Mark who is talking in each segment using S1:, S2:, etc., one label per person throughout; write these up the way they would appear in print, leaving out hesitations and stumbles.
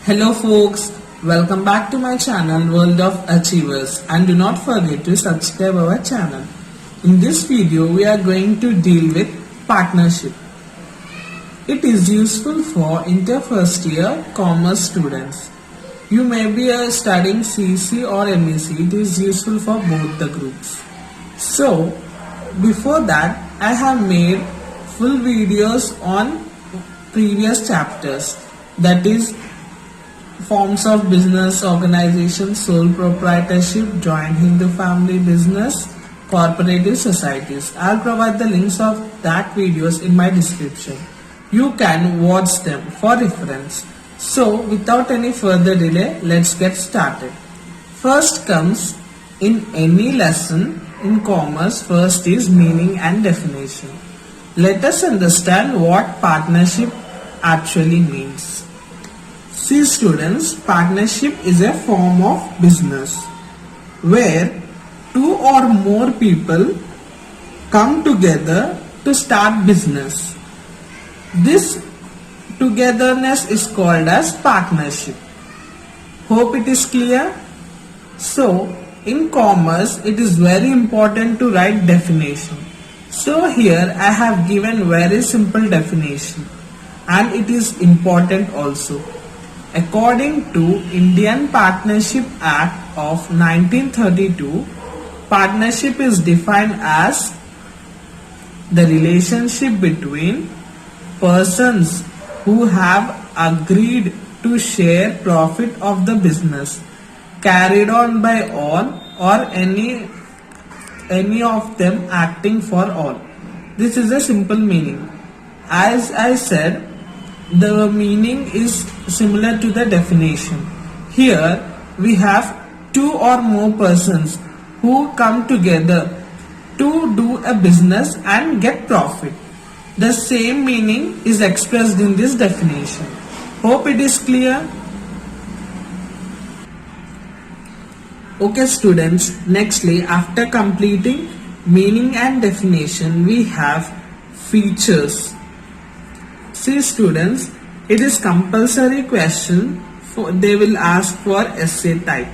S1: Hello folks, welcome back to my channel World of Achievers, and do not forget to subscribe our channel. In this video we are going to deal with partnership. It is useful for inter first year commerce students. You may be studying CC or MEC. It is useful for both the groups. So before that I have made full videos on previous chapters, that is forms of business, organization, sole proprietorship, joint Hindu family business, cooperative societies. I'll provide the links of that videos in my description. You can watch them for reference. So without any further delay, let's get started. First comes in any lesson in commerce, first is meaning and definition. Let us understand what partnership actually means. See students, partnership is a form of business where two or more people come together to start business. This togetherness is called as partnership. Hope it is clear. So in commerce it is very important to write definition. So here I have given very simple definition, and it is important also. According to Indian Partnership Act of 1932, partnership is defined as the relationship between persons who have agreed to share profit of the business carried on by all or any of them acting for all. This is a simple meaning. As I said, the meaning is similar to the definition. Here we have two or more persons who come together to do a business and get profit. The same meaning is expressed in this definition. Hope it is clear. Okay students, nextly after completing meaning and definition we have features. See students, it is compulsory question they will ask for essay type,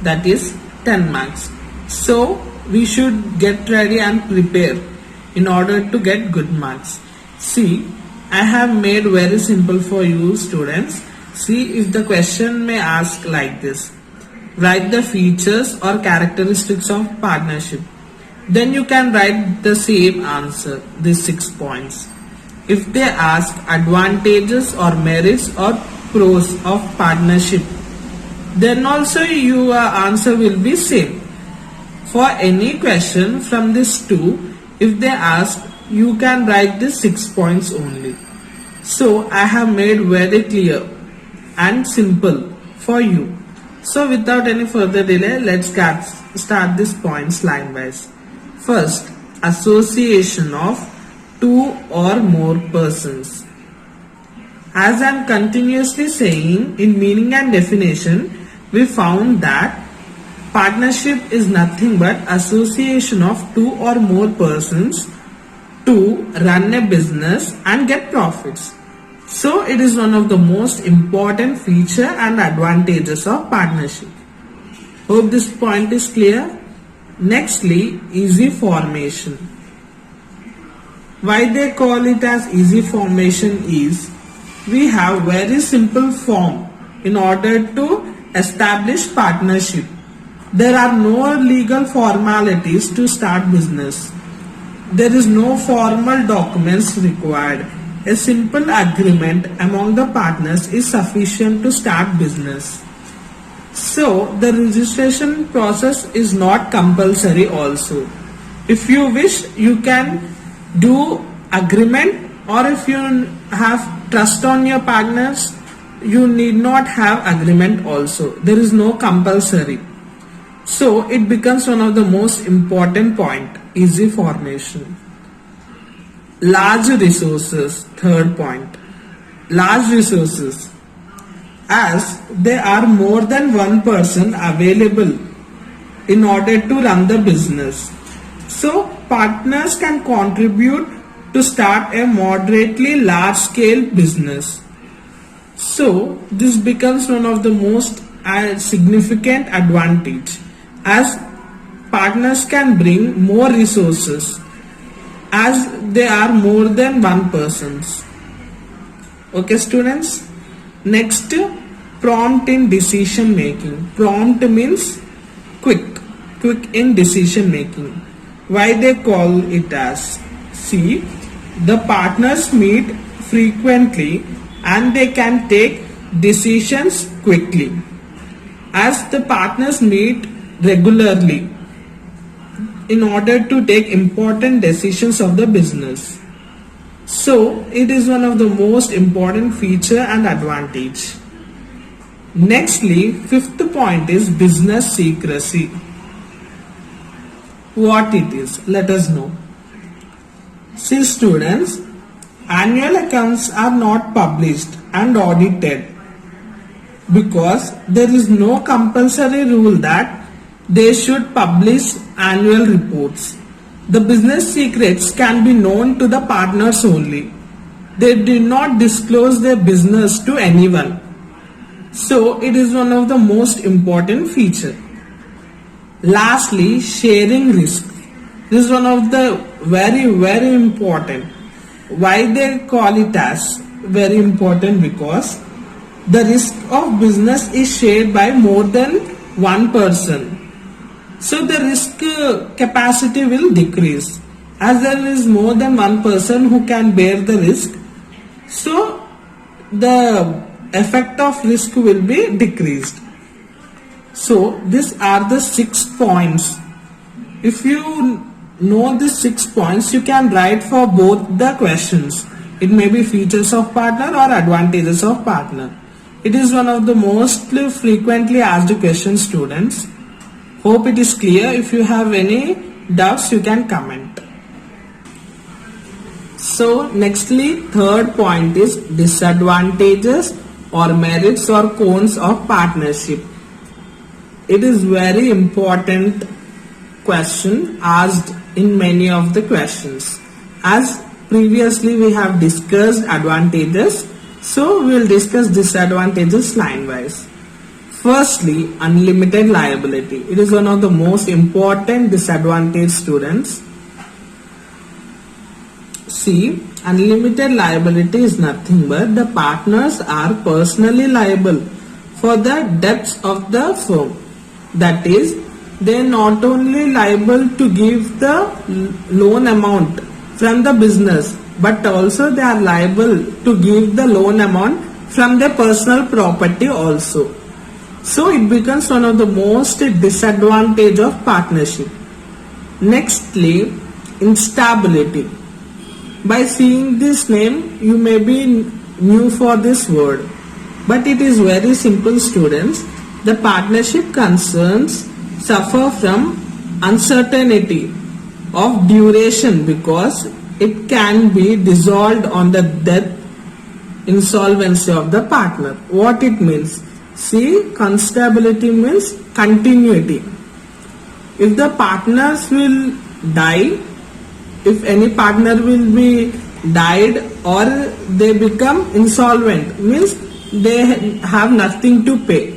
S1: that is 10 marks. So we should get ready and prepare in order to get good marks. See, I have made very simple for you students. See, if the question may ask like this: write the features or characteristics of partnership. Then you can write the same answer, these 6 points. If they ask advantages or merits or pros of partnership, then also your answer will be same. For any question from these two, if they ask, you can write the 6 points only. So I have made very clear and simple for you. So without any further delay, let's start these points line wise. First, association of two or more persons. As I am continuously saying in meaning and definition, we found that partnership is nothing but association of two or more persons to run a business and get profits. So it is one of the most important feature and advantages of partnership. Hope this point is clear. Nextly, easy formation. Why they call it as easy formation is, we have very simple form in order to establish partnership. There are no legal formalities to start business. There is no formal documents required. A simple agreement among the partners is sufficient to start business. So the registration process is not compulsory also. If you wish, you can do agreement, or if you have trust on your partners, you need not have agreement also. There is no compulsory. So it becomes one of the most important point, easy formation. Large resources, third point. Large resources, as there are more than one person available in order to run the business. So partners can contribute to start a moderately large scale business. So this becomes one of the most significant advantage, as partners can bring more resources as they are more than one persons. Okay students, next, prompt in decision making. Prompt means quick in decision making. Why they call it as? See, the partners meet frequently and they can take decisions quickly. As the partners meet regularly in order to take important decisions of the business. So it is one of the most important feature and advantage. Nextly, fifth point is business secrecy. What it is, let us know. See students, annual accounts are not published and audited because there is no compulsory rule that they should publish annual reports. The business secrets can be known to the partners only. They do not disclose their business to anyone. So it is one of the most important feature. Lastly, sharing risk. This is one of the very important. Why they call it as very important? Because the risk of business is shared by more than one person. So the risk capacity will decrease as there is more than one person who can bear the risk. So the effect of risk will be decreased. So these are the 6 points. If you know these 6 points, you can write for both the questions. It may be features of partner or advantages of partner. It is one of the most frequently asked questions, students. Hope it is clear. If you have any doubts, you can comment. So nextly, third point is disadvantages or merits or cons of partnership. It is very important question asked in many of the questions. As previously we have discussed advantages, so we will discuss disadvantages line wise. Firstly, unlimited liability. It is one of the most important disadvantage, students. See, unlimited liability is nothing but the partners are personally liable for the debts of the firm. That is, they are not only liable to give the loan amount from the business, but also they are liable to give the loan amount from their personal property also. So it becomes one of the most disadvantage of partnership. Nextly, instability. By seeing this name, you may be new for this word, but it is very simple, students. The partnership concerns suffer from uncertainty of duration because it can be dissolved on the death, insolvency of the partner. What it means? See, instability means continuity. If the partners will die, if any partner will be died or they become insolvent, means they have nothing to pay,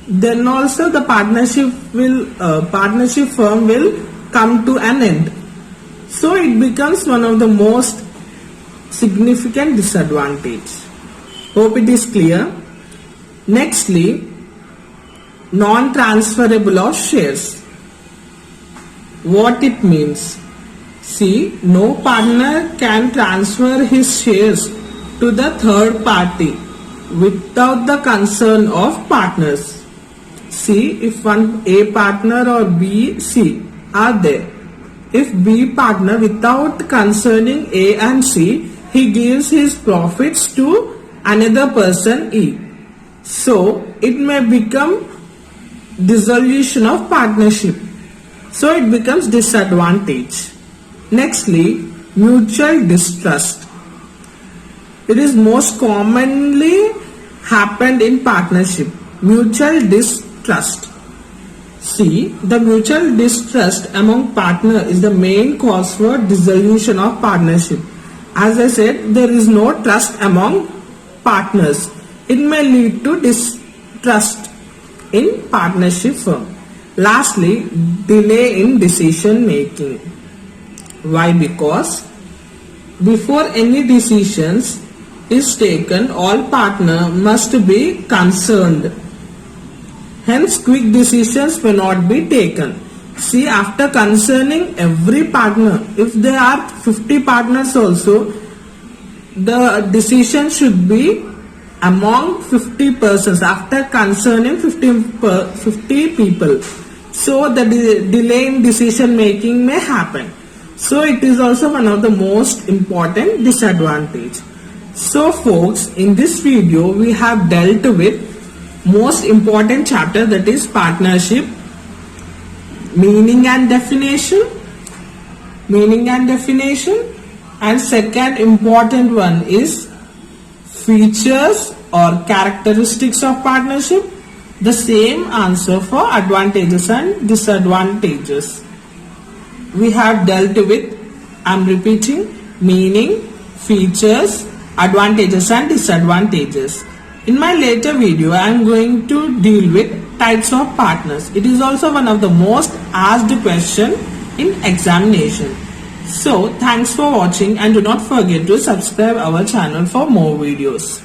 S1: then also the partnership firm will come to an end. So it becomes one of the most significant disadvantage. Hope it is clear. Nextly, non-transferable of shares. What it means? See, no partner can transfer his shares to the third party without the consent of partners. See, if one A partner or B, C are there. If B partner, without concerning A and C, he gives his profits to another person E. So it may become dissolution of partnership. So it becomes disadvantage. Nextly, mutual distrust. It is most commonly happened in partnership. Mutual distrust. See, the mutual distrust among partner is the main cause for dissolution of partnership. As I said, there is no trust among partners. It may lead to distrust in partnership firm. Lastly, delay in decision making. Why? Because before any decisions is taken, all partner must be concerned. Hence, quick decisions may not be taken. See, after concerning every partner, if there are 50 partners also, the decision should be among 50 persons after concerning 50 people. So the delay in decision making may happen. So it is also one of the most important disadvantage. So folks, in this video we have dealt with most important chapter, that is partnership, meaning and definition, and second important one is features or characteristics of partnership. The same answer for advantages and disadvantages. We have dealt with, I am repeating, meaning, features, advantages and disadvantages. In my later video, I am going to deal with types of partners. It is also one of the most asked question in examination. So, thanks for watching and do not forget to subscribe our channel for more videos.